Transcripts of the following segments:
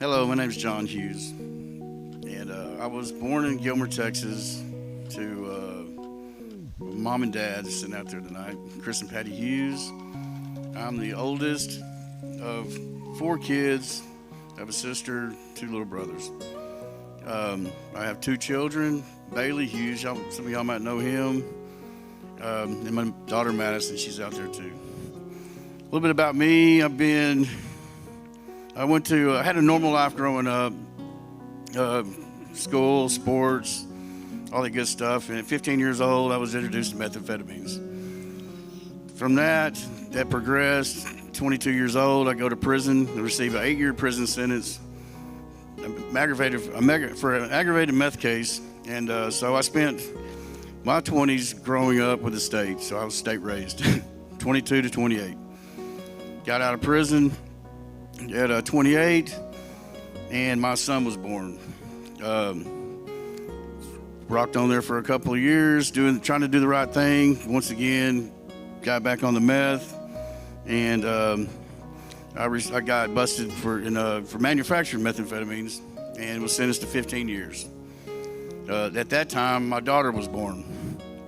Hello, my name is John Hughes, and I was born in Gilmer, Texas, to mom and dad sitting out there tonight, Chris and Patty Hughes. I'm the oldest of four kids. I have a sister, two little brothers. I have two children, Bailey Hughes, some of y'all might know him, and my daughter Madison, she's out there too. A little bit about me, I had a normal life growing up, school, sports, all that good stuff. And at 15 years old, I was introduced to methamphetamines. From that progressed. 22 years old, I go to prison and receive an 8-year prison sentence for an aggravated meth case. And so I spent my 20s growing up with the state. So I was state raised, 22 to 28. Got out of prison at 28, and my son was born. Rocked on there for a couple of years, trying to do the right thing. Once again, got back on the meth, and I got busted for manufacturing methamphetamines, and was sentenced to 15 years. At that time, my daughter was born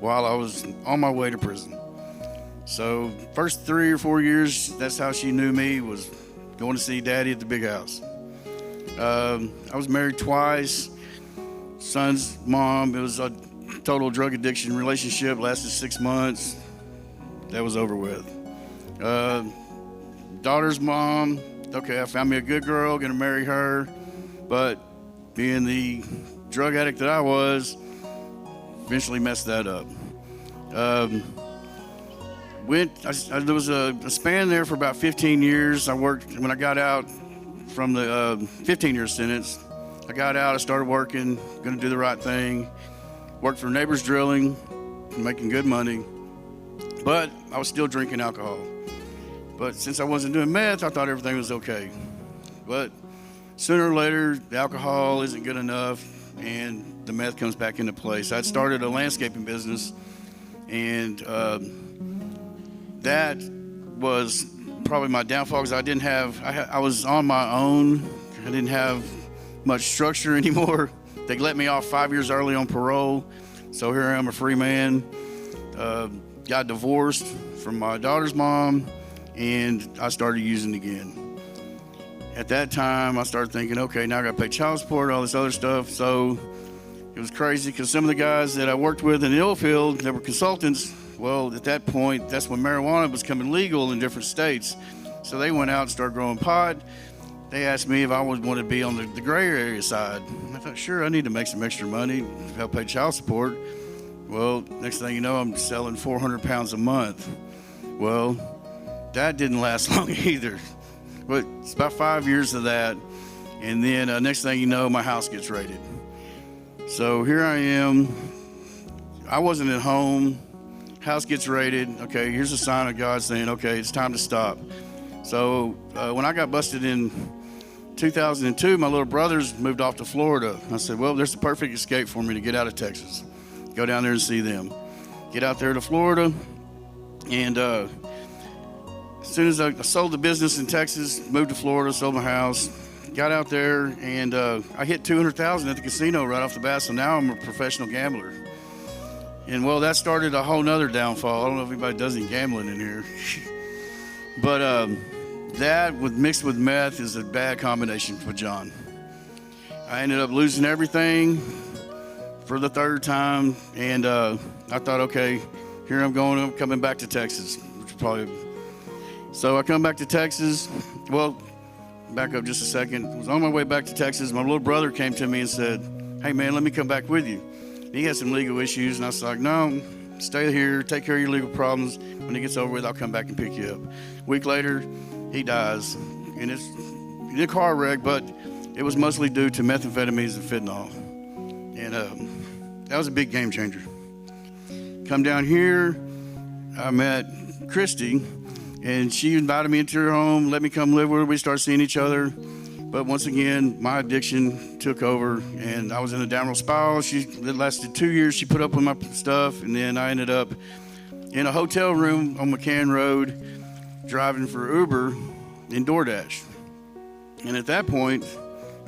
while I was on my way to prison. So first 3 or 4 years, that's how she knew me, was going to see Daddy at the big house. I was married twice. Son's mom, it was a total drug addiction relationship, lasted 6 months. That was over with. Daughter's mom, okay, I found me a good girl, gonna marry her, but being the drug addict that I was, eventually messed that up. There was a span there for about 15 years. I worked, when I got out from the 15-year sentence, I got out, I started working, going to do the right thing. Worked for Neighbors Drilling, making good money, but I was still drinking alcohol. But since I wasn't doing meth, I thought everything was okay. But sooner or later, the alcohol isn't good enough, and the meth comes back into place. I'd started a landscaping business, and that was probably my downfall, because I was on my own. I didn't have much structure anymore. They let me off 5 years early on parole. So here I am, a free man. Got divorced from my daughter's mom, and I started using again. At that time, I started thinking, okay, now I got to pay child support, all this other stuff. So it was crazy, because some of the guys that I worked with in the oil field, they were consultants. Well, at that point, that's when marijuana was becoming legal in different states. So they went out and started growing pot. They asked me if I would want to be on the gray area side. I thought, sure, I need to make some extra money to help pay child support. Well, next thing you know, I'm selling 400 pounds a month. Well, that didn't last long either. But it's about 5 years of that. And then next thing you know, my house gets raided. So here I am. I wasn't at home. House gets raided. Okay, here's a sign of God saying, okay, it's time to stop. So when I got busted in 2002, my little brothers moved off to Florida. I said, well, there's the perfect escape for me to get out of Texas. Go down there and see them. Get out there to Florida. And as soon as I sold the business in Texas, moved to Florida, sold my house, got out there, and I hit $200,000 at the casino right off the bat. So now I'm a professional gambler. And well, that started a whole nother downfall. I don't know if anybody does any gambling in here. But that mixed with meth is a bad combination for John. I ended up losing everything for the third time. And I thought, okay, here I'm coming back to Texas. So I come back to Texas. Well, back up just a second. I was on my way back to Texas. My little brother came to me and said, hey man, let me come back with you. He had some legal issues, and I was like, no, stay here, take care of your legal problems. When it gets over with, I'll come back and pick you up. A week later, he dies, and it's in a car wreck, but it was mostly due to methamphetamines and fentanyl. And that was a big game changer. Come down here, I met Christy, and she invited me into her home, let me come live with her. We started seeing each other. But once again, my addiction took over, and I was in a downward spiral. It lasted 2 years. She put up with my stuff, and then I ended up in a hotel room on McCann Road, driving for Uber and DoorDash. And at that point,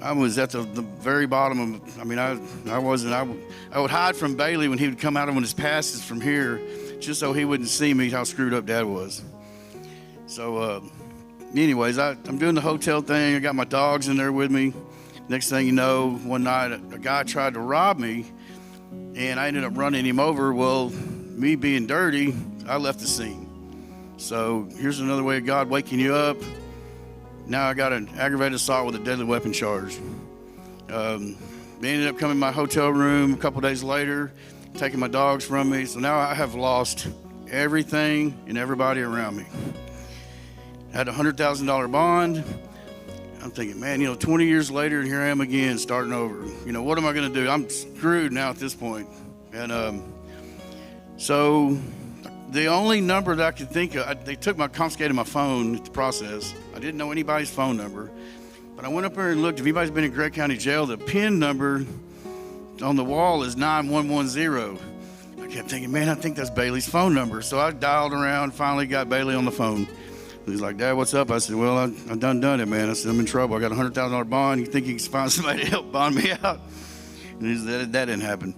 I was at the very bottom of, I mean, I wasn't, I would hide from Bailey when he would come out on his passes from here, just so he wouldn't see me how screwed up Dad was. So anyways, I'm doing the hotel thing. I got my dogs in there with me. Next thing you know, one night a guy tried to rob me, and I ended up running him over. Well, me being dirty, I left the scene. So here's another way of God waking you up. Now I got an aggravated assault with a deadly weapon charge. They ended up coming to my hotel room a couple days later, taking my dogs from me. So now I have lost everything and everybody around me. I had a $100,000 bond. I'm thinking, man, 20 years later, and here I am again, starting over. What am I going to do? I'm screwed now at this point. And so the only number that I could think of, they confiscated my phone at the process. I didn't know anybody's phone number. But I went up there and looked. If anybody's been in Gray County Jail, the PIN number on the wall is 9110. I kept thinking, man, I think that's Bailey's phone number. So I dialed around, finally got Bailey on the phone. He's like, Dad, what's up? I said, well, I done it, man. I said, I'm in trouble. I got a $100,000 bond. You think you can find somebody to help bond me out? And he said, that didn't happen.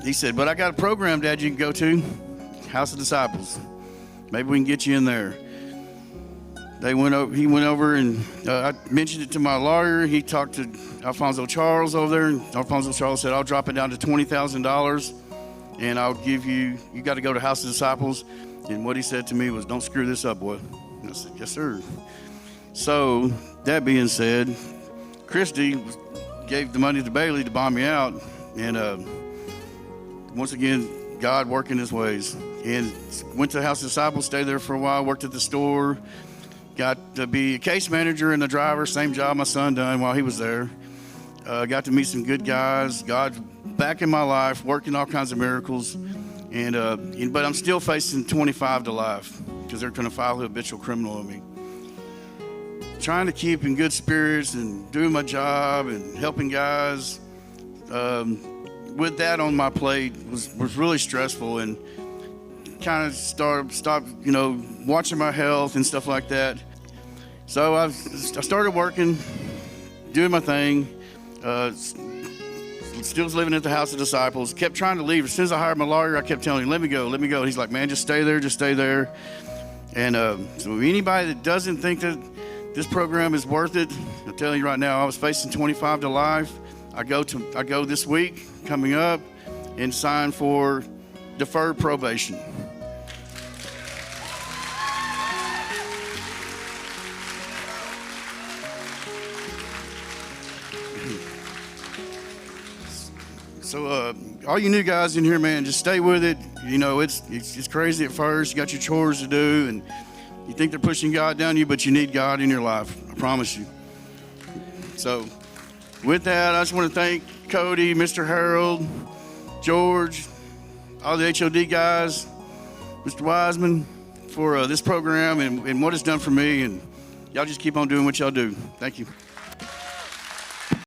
He said, but I got a program, Dad, you can go to, House of Disciples. Maybe we can get you in there. He went over and I mentioned it to my lawyer. He talked to Alfonso Charles over there. And Alfonso Charles said, I'll drop it down to $20,000 and I'll give you got to go to House of Disciples. And what he said to me was, don't screw this up, boy. And I said, yes, sir. So that being said, Christy gave the money to Bailey to bond me out. And once again, God working his ways. And went to the House of Disciples, stayed there for a while, worked at the store, got to be a case manager and a driver, same job my son done while he was there. Got to meet some good guys. God back in my life, working all kinds of miracles. But I'm still facing 25 to life because they're going to file a habitual criminal on me. Trying to keep in good spirits and doing my job and helping guys. With that on my plate was really stressful and kind of stopped, watching my health and stuff like that. So I started working, doing my thing. Still living at the House of Disciples, kept trying to leave. As soon as I hired my lawyer, I kept telling him, let me go. He's like, man, just stay there. And so anybody that doesn't think that this program is worth it, I'm telling you right now, I was facing 25 to life. I go this week coming up and sign for deferred probation. So all you new guys in here, man, just stay with it. It's crazy at first. You got your chores to do, and you think they're pushing God down you, but you need God in your life. I promise you. So with that, I just want to thank Cody, Mr. Harold, George, all the HOD guys, Mr. Wiseman, for this program and what it's done for me. And y'all just keep on doing what y'all do. Thank you.